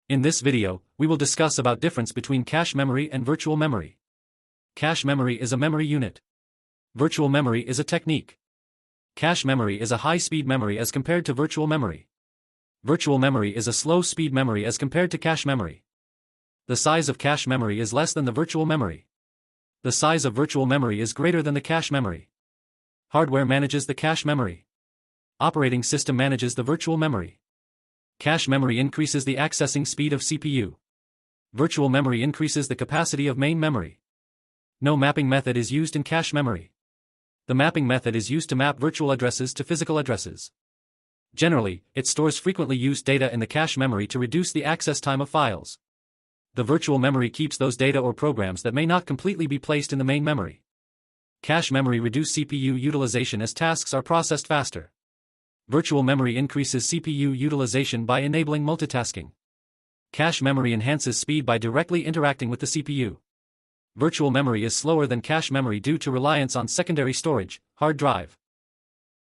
In this video, we will discuss about difference between cache memory and virtual memory. Cache memory is a memory unit. Virtual memory is a technique. Cache memory is a high-speed memory as compared to virtual memory. Virtual memory is a slow-speed memory as compared to cache memory. The size of cache memory is less than the virtual memory. The size of virtual memory is greater than the cache memory. Hardware manages the cache memory. Operating system manages the virtual memory. Cache memory increases the accessing speed of CPU. Virtual memory increases the capacity of main memory. No mapping method is used in cache memory. The mapping method is used to map virtual addresses to physical addresses. Generally, it stores frequently used data in the cache memory to reduce the access time of files. The virtual memory keeps those data or programs that may not completely be placed in the main memory. Cache memory reduces CPU utilization as tasks are processed faster. Virtual memory increases CPU utilization by enabling multitasking. Cache memory enhances speed by directly interacting with the CPU. Virtual memory is slower than cache memory due to reliance on secondary storage, hard drive.